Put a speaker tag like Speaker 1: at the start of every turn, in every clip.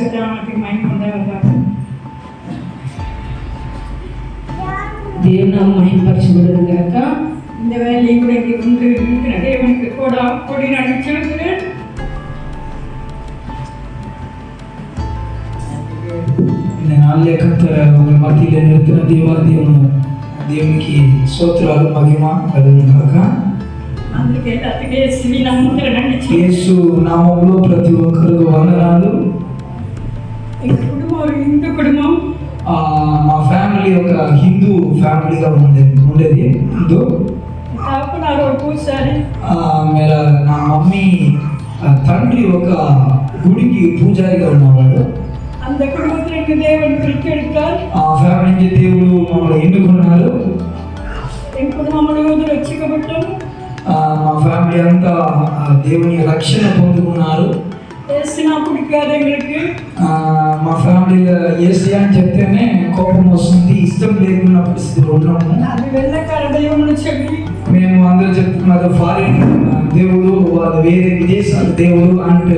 Speaker 1: పరిశుద్ధానికి మహిమ పొందగాక.
Speaker 2: దేవుని మహిమపరచబడును గాక.
Speaker 1: இந்த வேலையை கூட இங்கே வந்து இருக்கிற தேவனுக்கு கொடி நடிச்சிருக்கிறேன்.
Speaker 3: இந்த நாளிலே கர்த்தர் உங்கள் மத்தியில் நிறுத்தின దేవునికి స్తోత్రాలు మహిమ కలుగును గాక.
Speaker 1: అందుకే అతగే శ్రీ నామములో నడిచి
Speaker 3: యేసు నామములో ప్రతి ఒక్కరికి వందనాలు.
Speaker 1: కుటుంబం హిందూ కుటుంబం.
Speaker 3: మా ఫ్యామిలీ ఒక హిందూ ఫ్యామిలీగా ఉండేది ముందు. నా మమ్మీ తండ్రి ఒక గుడికి పూజారిగా ఉన్నవాడు.
Speaker 1: அந்த குடும்பத்திற்கு தேவன் பிரித்தெடுத்தார்.
Speaker 3: ఆ ఫ్యామిలీ నుంచి దేవుడు మమ్మల్ని ఎన్నుకున్నారు.
Speaker 1: என் குடும்பம் முழுவதும் ரட்சிக்கப்பட்டோம்.
Speaker 3: మా ఫ్యామిలీ అంతా దేవుని రక్షణ పొందుకున్నారు.
Speaker 1: ఏసినా పిడికాదు ఎங்களுக்கு.
Speaker 3: మా ఫ్యామిలీలో ఏసీ అని చెప్తేనే కోపం వస్తుంది, ఇష్టం లేకున్న పరిస్థితిలో ఉన్నాము.
Speaker 1: అది వెళ్ళకాల దేవుని చెప్పి
Speaker 3: మేము అందరూ చెప్తున్నారు ఫారిన్ దేవుడు, వాళ్ళు వేరే విదేశాల దేవుడు అంటే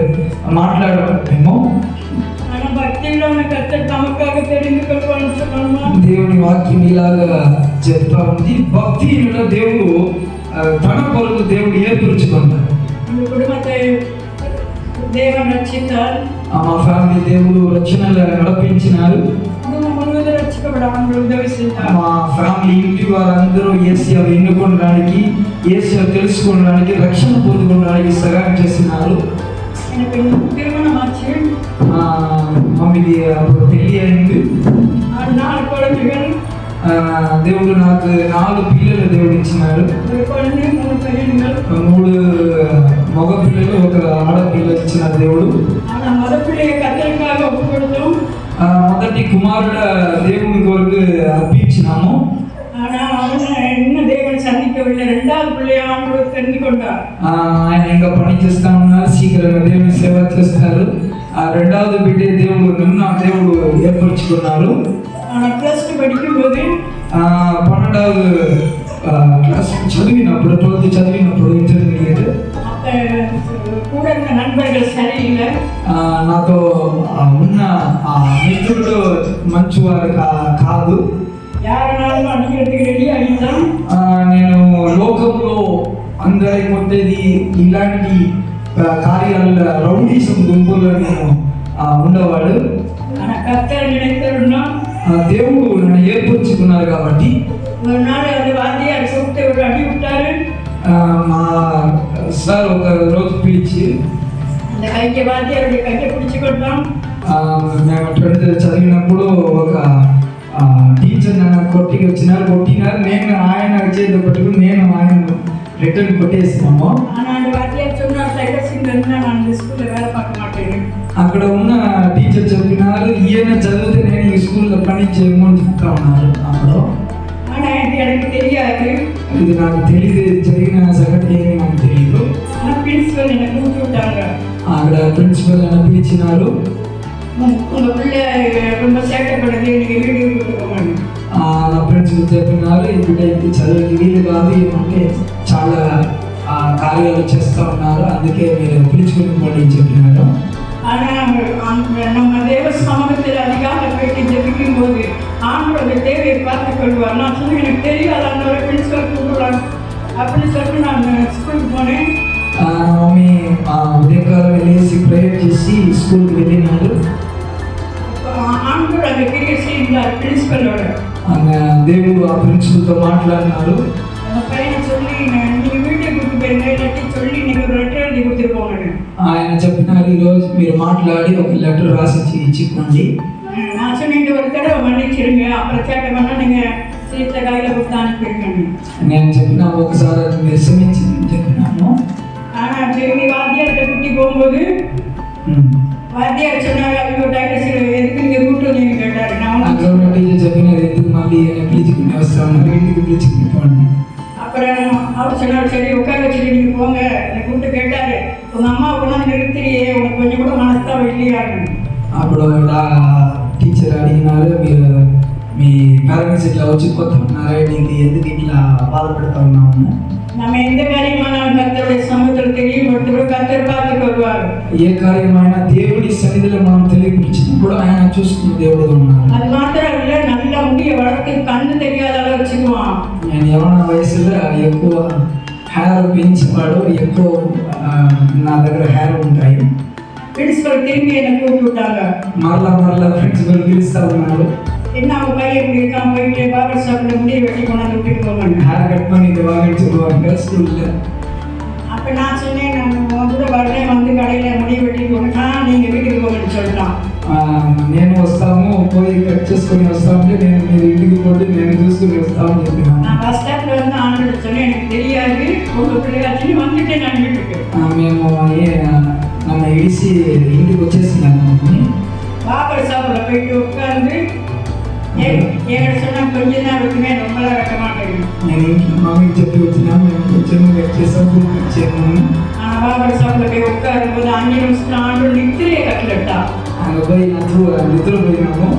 Speaker 3: మాట్లాడము. దేవుని వాక్యం ఇలాగా చెప్తా ఉంది, భక్తిలో దేవుడు తన కొరకు దేవుడు ఏర్పరుచుకున్నాడు. మా ఫ్యామిలీ దేవుడు రక్షణలు నడిపించినారు. మా ఫ్యామిలీ ఇంటి వారందరూ ఏసియా ఎన్నుకోవడానికి, ఏసియా తెలుసుకోవడానికి, రక్షణ పొందుకోవడానికి సహాయం చేస్తున్నారు. మమ్మీకి అప్పుడు పెళ్ళి అయింది. దేవుడు నాకు 4 పిల్లలు దేవుడు ఇచ్చినారు. 3 మగ పిల్లలు, 1 ఆడపిల్ల ఇచ్చినారు దేవుడు. మొదటి కుమారుడు దేవుని కొరకు అర్పించినాము. ఆయన ఇంకా పని చేస్తా ఉన్నారు, శీఘ్రంగా దేవుని సేవ చేస్తారు. 2వ బిడ్డ దేవుడు దేవుడు ఏర్పరచుకున్నారు.
Speaker 1: 12వ
Speaker 3: క్లాస్ చదివినప్పుడు 12th చదివినప్పుడు ఇంటర్మీడియట్ నాతో ఉన్న మిత్రుడు మంచివారు కాదు. నేను లోకంలో అందరి కొట్టేది ఇలాంటి కార్యాల రౌడీసం గుంపుల్లో నేను ఉండేవాడు. దేవుడు నన్ను ఏర్పరచుకున్నారు కాబట్టి మా సార్ ఒక రోజు పిలిచి మేము 12th చదివినప్పుడు ఒక టీచర్ నన్ను కొట్టినారు. నేను ఆయన చేతి పట్టుకుని నేను ఆయన రిటర్న్ కొట్టేసినాము. అక్కడ ఉన్న టీచర్ చెప్పినారు, ఈయన చదివితే నేను ఈ స్కూల్లో పని చేయమని చెప్తా ఉన్నారు. అప్పుడు ఇది నాకు తెలియదు, జరిగిన సంగతి ఏమీ నాకు తెలియదు. అక్కడ ప్రిన్సిపల్ నన్ను పిలిచినారు. నా ప్రిన్సిపల్ చెప్పినారు, ఇప్పుడు చదువుకి వీలు కాదు, ఏమంటే చాలా కార్యాలు చేస్తూ ఉన్నారు, అందుకే మీరు పిలుచుకుని పోండి చెప్పినారు.
Speaker 1: நம்ம தேவ சமூகத்தில் அதிகார பேட்டி ஜெபிக்கும் போது ஆண்டோட தேவையை பார்த்து கொள்வார். நான் சொன்ன எனக்கு தெரியாது, அந்த பிரின்சிபல் கூப்பிடுறாங்க அப்படின்னு சொல்லிட்டு நான் ஸ்கூலுக்கு போனேன்.
Speaker 3: మమ్మీ ఉదయకాలం వెళ్ళేసి ప్రేయర్ చేసి స్కూల్కి వెళ్ళినాడు.
Speaker 1: ఆండోడు అక్కడ క్రియేట్ చేయించారు ప్రిన్సిపలోட.
Speaker 3: దేవుడు ఆ ప్రిన్సిపల్తో మాట్లాడినారు.
Speaker 1: పైన சொல்லி நீங்க வீட்டுக்கு கூட்டு போயிருங்க, இல்லாட்டி சொல்லி நீங்க ஒரு லெட்டர் எழுதி கொடுத்துட்டு போங்க.
Speaker 3: ఆయన చెప్పినారు, ఈరోజు మీరు మాట్లాడి ఒక లెటర్ రాసి ఇచ్చిపోండి.
Speaker 1: நான் சொன்னேன், ஒரு தடவை மன்னிச்சிருங்க, அப்புறம் கேட்டவன்னா நீங்க சீத்த கையில கொடுத்து அனுப்பிடுங்க.
Speaker 3: నేను చెప్పిన ఒకసారి మీరు క్షమించండి చెప్పినాను.
Speaker 1: ஆனா திரும்பி வாத்தியார்கிட்ட கூட்டி போகும்போது வாத்தியார் சொன்னாங்க, ஐயோ டாக்டர் சார் எதுக்கு நீங்க கூட்டு வந்தீங்க கேட்டாரு. நான்
Speaker 3: టీచర్ చెప్పినారు, ఎందుకు మళ్ళీ పిలుచుకుని వస్తాను, ఇంటికి పిలుచుకుని పోండి.
Speaker 1: அப்புறம் அவர் சொன்னார், சரி உட்கார வச்சுட்டு நீங்கள் போங்க. என்னை கூப்பிட்டு கேட்டார், உங்கள் அம்மா கொண்டாந்து நிறுத்தியே, உனக்கு கொஞ்சம் கூட மனஸ்தாபம் இல்லையாரு.
Speaker 3: అప్పుడు టీచర్ అడిగినారు, మీరు మీ పేరెంట్స్ ఇట్లా వచ్చిపోతున్నారా, నీకు ఎందుకు ఇట్లా బాధపడుతూ ఉన్నాము.
Speaker 1: நம்ம எந்த காரியமானாலும் கர்த்தருடைய சமூகத்தில் தெரியப்படுத்துகிறோம், கர்த்தர் பார்த்துக் கொள்வார்.
Speaker 3: ఏ కార్యమైనా దేవుడి సన్నిధిలో మనం తెలియపరిచినప్పుడు ఆయన చూసుకున్న దేవుడు ఉన్నాడు.
Speaker 1: அது மாத்திரம் இல்ல, நல்ல முடிய வளர்த்து கண்ணு தெரியாத அளவு வச்சுக்குவான்.
Speaker 3: నేను యవన వయసులో ఎక్కువ హెయిర్ పెంచేవాడు, ఎక్కువ నా దగ్గర హెయిర్ ఉంటాయి.
Speaker 1: பிரின்சிபல் திரும்பி என்னை கூப்பிட்டு விட்டாங்க.
Speaker 3: మరలా ప్రిన్సిపల్ పిలుస్తా ఉన్నాడు.
Speaker 1: என்ன அவங்க பையன் இப்படி இருக்கான், போயிட்டு பார்பர் ஷாப்ல முடிய வெட்டி கொண்டாந்து விட்டுட்டு போவாங்க.
Speaker 3: ஹேர் கட் பண்ணிட்டு வாங்கிட்டு போவாங்க ஸ்கூல்ல.
Speaker 1: அப்ப நான் சொன்னேன், நான் கூட வரேன், வந்து கடையில முடிய வெட்டிட்டு போனா நீங்க வீட்டுக்கு போங்கன்னு சொல்லிட்டான்.
Speaker 3: నేను వస్తాము, పోయి కట్ చేసుకొని వస్తామంటే నేను మీరు ఇంటికి పోతే నేను చూసుకుని వస్తామని చెప్పినాను.
Speaker 1: நான் பஸ் ஸ்டாப்ல வந்து ஆண்டு சொன்னேன், எனக்கு தெரியாது உங்க பிள்ளையாச்சுன்னு வந்துட்டேன் நான் வீட்டுக்கு.
Speaker 3: మేము நம்ம ఇడిసి ఇంటికి వచ్చేసినాము.
Speaker 1: பார்பர் ஷாப்ல போயிட்டு உட்காந்து என்கிட்ட சொன்னா கொஞ்ச நேரம் இருக்குமே, ரொம்பலாம் கட்ட மாட்டேன்.
Speaker 3: నేను ఇంట్లో మమ్మీకి చెప్పి వచ్చినా మేము కొంచెం కట్ చేసాము ఇచ్చాము.
Speaker 1: ஆனால் பார்பர் ஷாப்ல போய் உட்காரும்போது 5 நிமிஷத்துல ஆண்டு நித்திரையை கட்டலட்டா.
Speaker 3: அங்கே போய் நித்திர போயினாము.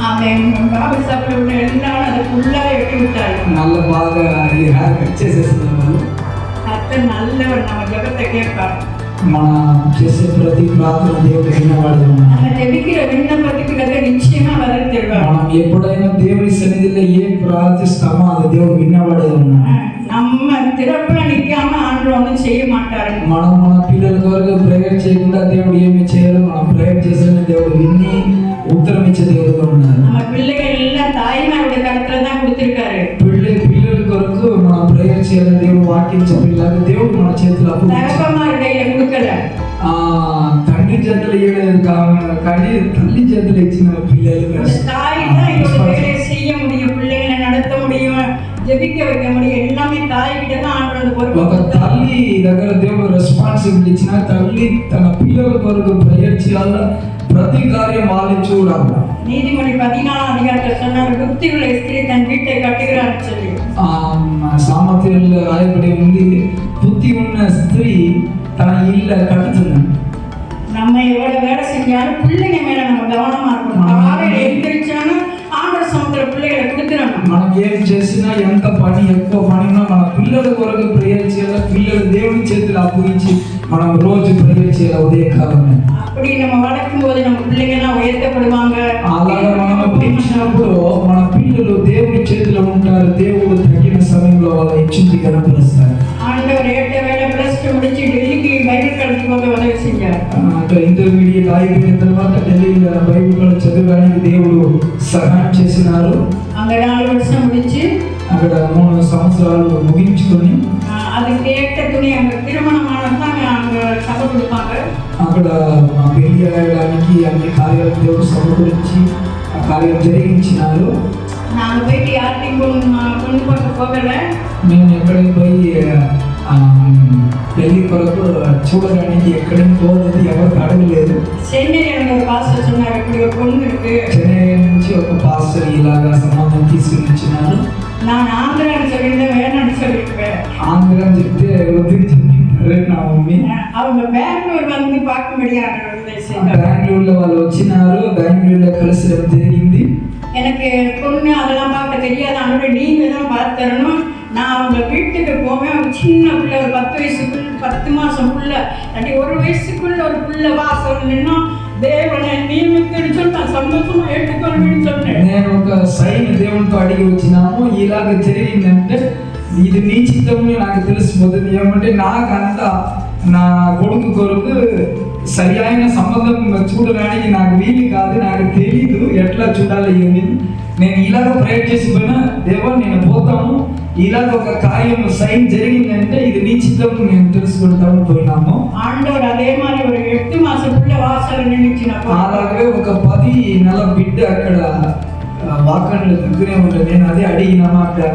Speaker 1: அவன் பார்பர் ஷாப்ல உள்ள எல்லாரும் அதை ஃபுல்லாக வெட்டி விட்டாரு.
Speaker 3: நல்ல బాగా హెయిర్ కట్ చేసేసిన వాళ్ళు.
Speaker 1: கர்த்தர் நல்லவர், நம்ம ஜெபத்தை கேட்பார்.
Speaker 3: మనం చేసే ప్రతి ప్రార్థన దేవుడు విన్నవాడు.
Speaker 1: நம்ம ஜெபிக்கிற விண்ணப்பத்துக்கு கர்த்தர் நிச்சயமா பதில் தருவார்.
Speaker 3: మనం ఎప్పుడైనా దేవుడి సన్నిధిలో ఏం ప్రార్థిస్తామో అది దేవుడు విన్నవాడే ఉన్నాడు.
Speaker 1: நம்ம திறப்புல நிற்காம ஆண்டு ஒன்றும் செய்ய மாட்டாரு.
Speaker 3: మనం మన పిల్లల కొరకు ప్రేయర్ చేయకుండా దేవుడు ఏమి చేయాలో మనం ప్రేయర్ చేసిన దేవుడు విన్ని ఉత్తరం ఇచ్చే దేవుడుగా ఉన్నాడు.
Speaker 1: நம்ம பிள்ளைகள் எல்லாம் தாய்மாருடைய கருத்துல தான் கொடுத்திருக்காரு.
Speaker 3: పిల్లల కొరకు మనం ప్రేయర్ చేయాలని దేవుడు వాక్యం చెప్పిలాగా దేవుడు మన చేతిలో
Speaker 1: தகப்பமார் கையில கொடுக்கல.
Speaker 3: తండ్రి చేతులు ఇవ్వలేదు కానీ తల్లి చేతులు ఇచ్చిన పిల్లలు
Speaker 1: தாய் தான் இதோட வேலையை செய்ய முடியும், பிள்ளைகளை நடத்த முடியும், ஜெபிக்க வைக்க முடியும். எல்லாமே தாய்கிட்ட தான் ஆண்டு பொறுப்பு.
Speaker 3: ఒక తల్లి దగ్గర దేవుడు రెస్పాన్సిబిలిటీ ఇచ్చిన తల్లి తన పిల్లల కొరకు ప్రేయర్ చేయాలా, ప్రతి కార్యం వాళ్ళు చూడాలి.
Speaker 1: நீதிமொழி 14ஆம் அதிகாரத்தில் சொன்னார், புத்தி உள்ள ஸ்திரீ தன் வீட்டை கட்டுகிறான்னு சொல்லி.
Speaker 3: సామర్థ్యంలో రాయబడి ఉంది, బుద్ధి ఉన్న స్త్రీ తన ఇల్లు కట్టుతుంది.
Speaker 1: நம்ம எவ்வளவு வேலை செஞ்சாலும் பிள்ளைங்க மேல நம்ம கவனமா இருக்கணும். காலையில எழுந்திரிச்சாலும் ஆண்டவர் சமுத்திர பிள்ளைகளை கொடுத்துடணும்.
Speaker 3: మనం ఏం చేసినా ఎంత పని ఎక్కువ పనినా మన పిల్లల కొరకు ప్రేయర్ చేయాలి. పిల్లలు దేవుని చేతులు అప్పగించి మనం రోజు ప్రేయర్ చేయాలి ఉదయకాలమే.
Speaker 1: அப்படி நம்ம வளர்க்கும் போது நம்ம பிள்ளைங்க எல்லாம் உயர்த்தப்படுவாங்க.
Speaker 3: అలాగా మనం పెంచినప్పుడు మన పిల్లలు దేవుని చేతిలో ఉంటారు. దేవుడు తగిన సమయంలో వాళ్ళ ఇచ్చింది కనపరుస్తారు.
Speaker 1: ஆண்டவர் 8 வேளை +2 முடிச்சு டெல்லிக்கு பைபிள் கல்வி போக உதவி செஞ்சார்.
Speaker 3: ఇంటర్మీడియట్ అయిపోయిన తర్వాత ఢిల్లీలో బైబిల్ చదవడానికి దేవుడు సహాయం చేసినారు.
Speaker 1: அங்க 4 வருஷம் முடிச்சு
Speaker 3: అక్కడ 3 సంవత్సరాలు ముగించుకొని
Speaker 1: அது கேட்ட துணி அங்க திருமணமானதான் அங்க சபை கொடுப்பாங்க.
Speaker 3: అక్కడ పెళ్లి అయ్యడానికి అన్ని కార్యాలు దేవుడు సమకూర్చి ఆ కార్యం జరిగించినారు.
Speaker 1: நாங்க போயிட்டு யார்ட்டையும் கொண்டு போக போகல.
Speaker 3: మేము ఎక్కడికి పోయి పెళ్లి కొరకు చూడడానికి ఎక్కడికి పోలేదు, ఎవరికి అడగలేదు.
Speaker 1: சென்னையில் ஒரு பாஸ்டர் சொன்னார், இப்படி ஒரு பொண்ணு இருக்கு.
Speaker 3: చెన్నై నుంచి ఒక పాస్టర్ ఇలాగా సంబంధం తీసుకుని వచ్చినారు.
Speaker 1: நான் ஆந்திரான்னு சொல்லியிருந்தேன், வேணான்னு சொல்லியிருப்பேன்.
Speaker 3: ఆంధ్ర అని చెప్తే వద్దని చెప్పారు నా మమ్మీ.
Speaker 1: அவங்க பெங்களூர் வந்து பார்க்கும்படியாக
Speaker 3: బెంగళూరులో వాళ్ళు వచ్చినారు. బెంగళూరులో కలిసి జరిగింది.
Speaker 1: எனக்கு பொண்ணு அதெல்லாம் பார்க்க தெரியாது, அவங்களோட நீங்க தான் பார்த்து தரணும். நான் அவங்க வீட்டுக்கு போவேன். ஒரு சின்ன பிள்ளை, ஒரு 10 வயசுக்குள்ள 10 மாதம் பிள்ளை, அப்படி 1 வயசுக்குள்ள ஒரு பிள்ளை வாசல் நின்னா தேவனை நியமித்துன்னு சொல்லி நான் சந்தோஷமா ஏற்றுக்கொள்வேன்னு சொன்னேன்.
Speaker 3: నేను ఒక సైన్ దేవునితో అడిగి వచ్చినాము. ఇలాగ జరిగిందంటే ఇది నీ చిత్తంలో నాకు తెలిసిపోతుంది. ఏమంటే నాకంతా నా కొడుకు కొరకు సరి అయిన సంబంధం చూడడానికి నాకు వీలు కాదు, నాకు తెలీదు ఎట్లా చూడాలి ఏమి. నేను ఇలాగ ప్రేయర్ చేసి పోయినా, దేవా నేను పోతాము, ఇలాగ ఒక కార్యం సైన్ జరిగిందంటే ఇది నీ చిత్తం నేను తెలుసుకుంటాము పోయినాము.
Speaker 1: ఆండోర్ అదే మరి ఒక 8 మాసం పిల్ల వాసన నిలిచినప్పుడు
Speaker 3: అలాగే ఒక 10 నెలల బిడ్డ అక్కడ వాకన్ల దగ్గరే ఉంటుంది. నేను అదే అడిగినామా, అక్కడ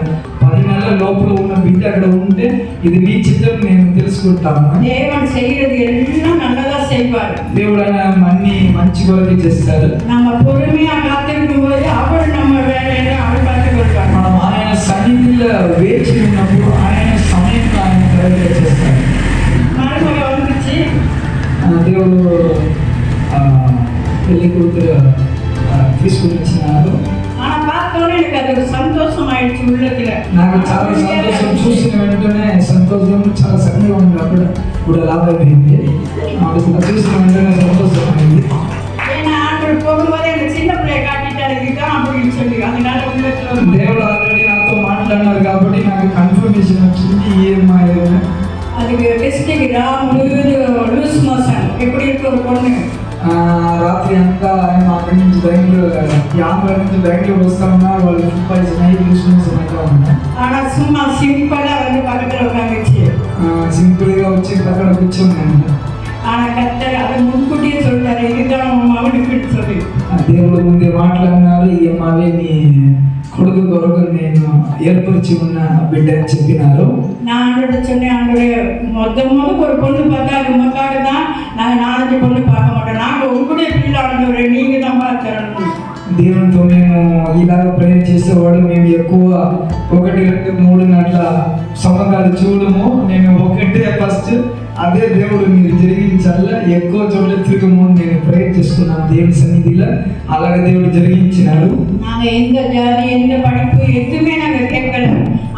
Speaker 3: 10 నెలల లోపల ఉన్న బిడ్డ అక్కడ ఉంటే ఇది నీ చిత్తం నేను తెలుసుకుంటాను.
Speaker 1: தேவன் செய்யறது எல்லாம் நல்லதா செய்வார்.
Speaker 3: దేవుడు ఆయన అన్ని మంచి కొరకే చేస్తారు.
Speaker 1: நம்ம பொறுமையா காத்திருக்கும் போது அவர் நம்ம வேலையை அவர் பார்த்துக்கொள்வார்.
Speaker 3: మనం ఆయన సన్నిధిలో వేచి ఉన్నప్పుడు ఆయన సమయంలో ఆయన కరెక్ట్గా చేస్తారు.
Speaker 1: మరుమగ வந்துச்சு.
Speaker 3: దేవుడు పెళ్లి కూతురు తీసుకుని వచ్చినారు.
Speaker 1: ஆனா பார்த்தோன்னே போனோன்னு எனக்கு அது ஒரு சந்தோஷம் ஆயிடுச்சு உள்ளத்துல.
Speaker 3: నాకు చాలా సంతోషం, చూసిన వెంటనే సంతోషం, చాలా సన్నగా ఉంది. అప్పుడు ఇప్పుడు లాభమైంది. అప్పుడు చూసిన వెంటనే సంతోషం అయింది.
Speaker 1: ஏன்னா ஆண்டவர் போகும்போது எனக்கு சின்ன பிள்ளைய காட்டிட்டாரு, இதுதான் அப்படின்னு சொல்லி. அதனால உள்ளத்துல ஒரு
Speaker 3: దేవుడు ఆల్రెడీ నాతో మాట్లాడినారు కాబట్టి నాకు కన్ఫర్మేషన్ వచ్చింది
Speaker 1: அதுக்கு டிஸ்ட்ரிக்ட் லூஸ் மோஷன் எப்படி இருக்கு ஒரு பொண்ணு.
Speaker 3: రాత్రి అంతా ఆయన అక్కడి నుంచి బెంగళూరు ఆంధ్ర నుంచి బెంగళూరు వస్తామన్నా వాళ్ళు ఫుడ్ పాయిజన్ అయ్యి లూస్ అయితే ఉన్నాయి.
Speaker 1: ஆனா சும்மா சிம்பிளா வந்து பக்கத்துல உட்காந்துச்சு.
Speaker 3: సింపుల్గా వచ్చి అక్కడ కూర్చున్నాను.
Speaker 1: ஆனா கர்த்தர் அதை முன்கூட்டியே சொல்றாரு, இதுதான் உன் மகனுக்குன்னு சொல்லி.
Speaker 3: దేవుడు ముందే మాట్లాడినారు, ఈ అమ్మావే నీ కొడుకు కొరకు నేను ఏర్పరిచి ఉన్న బిడ్డ అని చెప్పినారు.
Speaker 1: நான் ஆண்டோட சொன்னேன், ஆண்டோட மொத்தமாக ஒரு பொண்ணு பார்த்தா அது உமக்காக தான், நாங்கள் 4 பொண்ணு பார்க்க மாட்டோம், நாங்கள் உங்களுடைய பிள்ளை ஆண்டவரை நீங்க தான் பார்த்துறோம்.
Speaker 3: దేవునితో మేము ఇలాగ ప్రేయర్ చేసేవాడు. మేము ఎక్కువ 1, 2, 3 అట్లా సంబంధాలు చూడము. నేను ఒకటే ఫస్ట్, అదే దేవుడు మీరు జరిగించాలా, ఎక్కువ చోట్ల తిరగము నేను ప్రేయర్ చేసుకున్నాను దేవుని సన్నిధిలో. అలాగే దేవుడు జరిగించినాడు.
Speaker 1: நாங்கள் எந்த ஜாதி எந்த படிப்பு எதுவுமே நாங்கள் கேட்கல.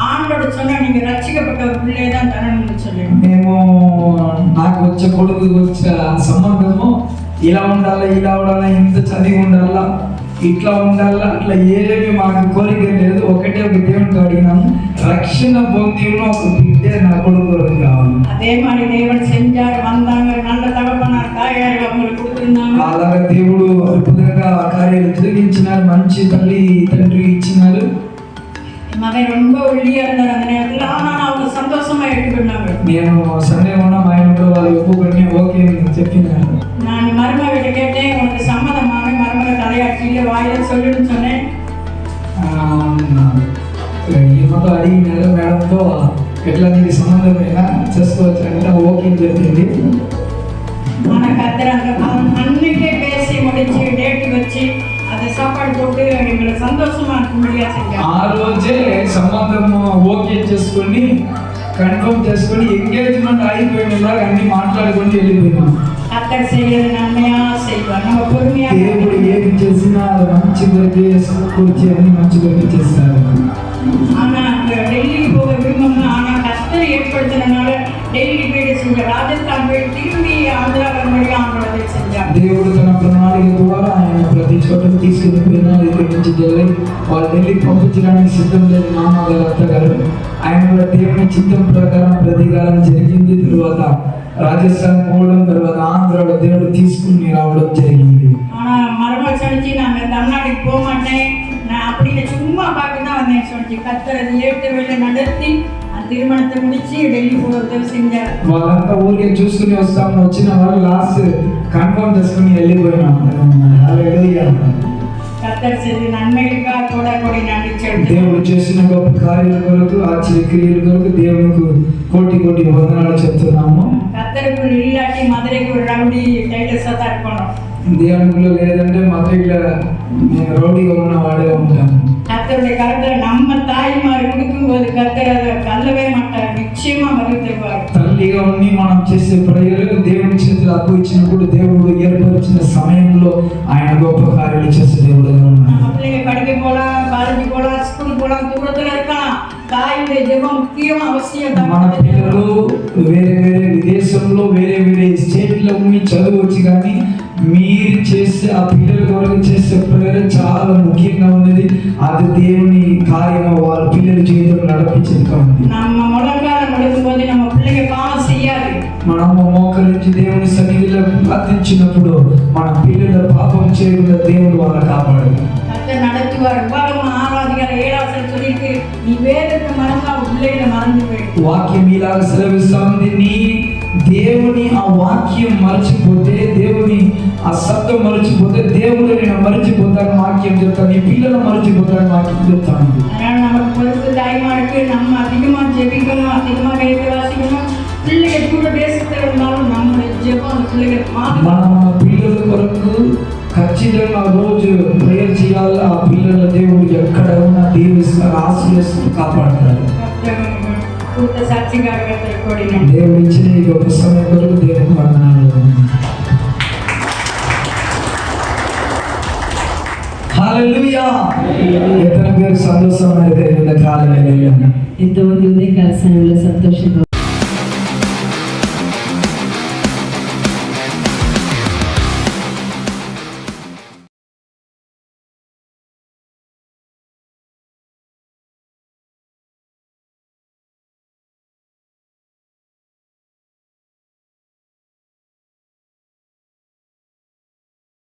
Speaker 1: ஆண்டோட சொன்னா நீங்க ரட்சிக்கப்பட்ட ஒரு பிள்ளையை தான் தரணும்னு சொல்லி.
Speaker 3: మేము నాకు వచ్చే కొడుకు వచ్చే సంబంధము ఇలా ఉండాలా, ఇలా ఉండాలా, ఇంత చదివి ఉండాలా, ఇట్లా ఉండాలా, అట్లా ఏమీ మాకు కోరిక లేదు. ఒకటే ఒక దేవునితో అడిగినాము, రక్షణ పొంది ఉన్న ఒక బిడ్డే నా కొడుకు కావాలి.
Speaker 1: அதே மாதிரி தேவன் செஞ்சார், வந்தாங்க, நல்ல தகப்பனார் தாயார் அவங்களுக்கு கொடுத்துருந்தாங்க.
Speaker 3: అలాగే దేవుడు అద్భుతంగా కార్యాలు జరిగించినారు, మంచి తల్లి తండ్రి ఇచ్చినారు.
Speaker 1: மகன் ரொம்ப ஒல்லியா இருந்தார் அந்த நேரத்தில், ஆனால் அவங்க சந்தோஷமா எடுத்துக்கிட்டாங்க.
Speaker 3: నేను సండే ఉన్నాం, ఆయన కూడా వాళ్ళు ఒప్పుకొని ఓకే అని చెప్పినారు.
Speaker 1: நான் மருமகிட்ட கேட்டேன், உனக்கு சம்மதமான மருமக தலையாட்சியில வாயில சொல்லுன்னு சொன்னேன்.
Speaker 3: ఈమెతో అడిగినారు, మేడంతో ఎట్లా నీకు సంబంధమైనా చేసుకోవచ్చు అంటే ఓకే అని చెప్పింది.
Speaker 1: ஆனா கர்த்தர் அன்னைக்கே பேசி முடிச்சு டேட் வச்சு அதை சாப்பாடு போட்டு எங்களை சந்தோஷமா இருக்கும்படியா செஞ்சாங்க.
Speaker 3: ఆ రోజే సంబంధం ఓకే చేసుకొని కన్ఫర్మ్ చేసుకొని ఎంగేజ్మెంట్ అయిపోయినలాగా అన్ని మాట్లాడుకొని వెళ్ళిపోయినాం.
Speaker 1: கர்த்தர் செய்யறது நன்மையா செய்வார், நம்ம பொறுமையா.
Speaker 3: దేవుడు ఏది చేసినా అది మంచి కొరికి సమకూర్చి అన్ని మంచి కొరికి చేస్తారు.
Speaker 1: ஆனா அங்க டெல்லி போக விரும்பணும், ஆனா கர்த்தர் ஏற்படுத்தினால டெல்லி போயிட்டு செஞ்ச, ராஜஸ்தான் போய் திரும்பி ஆந்திரா வரும்படி ஆண்டோட செஞ்சார்.
Speaker 3: దేవుడు తన ప్రణాళిక ద్వారా ఆయన ప్రతి చోటకు తీసుకుని పోయినా ఇక్కడి నుంచి వెళ్ళి వాళ్ళు ఢిల్లీ పంపించడానికి సిద్ధం లేదు మామగారు అత్తగారు. ఆయన కూడా దేవుని చిత్తం ప్రకారం ప్రతీకారం జరిగింది. తర్వాత రాజస్థాన్ పోవడం, తర్వాత ఆంధ్రాలో దేవుడు తీసుకుని రావడం జరిగింది.
Speaker 1: ஆனா மருமகள் சொல்லிச்சு, நாங்க தமிழ்நாட்டுக்கு போக மாட்டேன், நான் அப்படின்னு சும்மா பார்க்க தான் வந்தேன் சொல்லிச்சு. கர்த்தர் அது ஏற்ற நடத்தி அந்த திருமணத்தை முடிச்சு டெல்லி போக உதவி செஞ்சார்.
Speaker 3: వాళ్ళంతా ఊరికే చూసుకుని వస్తాము, వచ్చిన వాళ్ళు లాస్ట్ కన్ఫర్మ్ చేసుకుని వెళ్ళిపోయినాం. హల్లెలూయా.
Speaker 1: கர்த்தர் செய்த நன்மைகளுக்காக கோடி நன்றி சொல்லுங்கள்.
Speaker 3: దేవుడు చేసిన గొప్ప కార్యాల కొరకు, ఆశ్చర్య క్రియల కొరకు దేవునికి కోటి వందనాలు చెప్తున్నాము.
Speaker 1: கர்த்தருக்குள் இல்லாட்டி மதுரைக்கு ஒரு ரவுடி டைட்டஸா தான் இருக்கணும்.
Speaker 3: దేవునిలో లేదంటే మதுரைలో నేను రౌడీగా ఉన్న వాడే ఉంటాను.
Speaker 1: கர்த்தருடைய கருத்துல நம்ம தாய்மார் கொடுக்கும்போது கர்த்தர் அதை தள்ளவே மாட்டார், நிச்சயமா மறுத்துவார்.
Speaker 3: తల్లిగా ఉండి మనం చేసే ప్రజలు దేవుని చేతులు అప్పు ఇచ్చినప్పుడు దేవుడు ఏర్పరిచిన సమయంలో ఆయన గొప్ప కార్యాలు చేసే దేవుడుగా ఉన్నాడు.
Speaker 1: நம்ம பிள்ளைங்க படிக்க போலாம், காலேஜ் போலாம், ஸ்கூல் போலாம், தூரத்துல இருக்கலாம், தாயுடைய ஜெபம் முக்கியம் அவசியம்.
Speaker 3: మన పిల్లలు వేరే విదేశంలో వేరే స్టేట్లో ఉండి చదవచ్చు, కానీ మీరు చేసే ఆ పిల్లల కొరకు చేసే ప్రేరణ చాలా ముఖ్యంగా ఉన్నది. అది దేవుని కార్యం వాళ్ళ పిల్లల జీవితం నడిపించడం ఉంది.
Speaker 1: நம்ம முழங்காலம் கொடுக்கும்போது நம்ம பிள்ளைங்க பாவம் செய்யாது.
Speaker 3: మనము మోకరించి దేవుని సన్నిధిలో ప్రార్థించినప్పుడు మన పిల్లల పాపం చేయకుండా దేవుడు వాళ్ళని కాపాడు.
Speaker 1: கர்த்தர் நடத்துவார். உபாகமம் 6:7 சொல்லிட்டு, நீ வேதத்தை மறந்தா பிள்ளைகளை மறந்து போயிடும்.
Speaker 3: వాక్యం ఇలాగ సెలవిస్తుంది, నీ దేవుని ఆ వాక్యం మర్చిపోతే, దేవుని ఆ శబ్దం మర్చిపోతే దేవుడు నేను మర్చిపోతాను వాక్యం చెప్తాను, నీ పిల్లలు మర్చిపోతాను వాక్యం చెప్తాను.
Speaker 1: அதனால நமக்கு பொறுத்து தாய்மாருக்கு நம்ம அதிகமா ஜெபிக்கணும், அதிகமா வேத வாசிக்கணும். பிள்ளைகள் கூட தேசத்துல இருந்தாலும் நம்முடைய ஜெபம் அந்த பிள்ளைகள்
Speaker 3: మనం మన పిల్లల కొరకు ఖచ్చితంగా రోజు ప్రేయర్ చేయాలి. ఆ పిల్లల దేవుడు ఎక్కడ ఉన్నా దీవిస్తారు, ఆశీర్వదిస్తూ కాపాడతారు.
Speaker 1: கொடுத்த சாட்சிக்காரத்தை கோடினேன்.
Speaker 3: దేవుడు ఇచ్చిన ఈ గొప్ప సమయం కొరకు దేవుని వందనాలు. హల్లెలూయా. ఎத்தனை பேர் சந்தோஷமா இருக்கு இந்த கால வேளையில?
Speaker 2: ఎంతమంది ఉదయకాల సమయంలో సంతోషంగా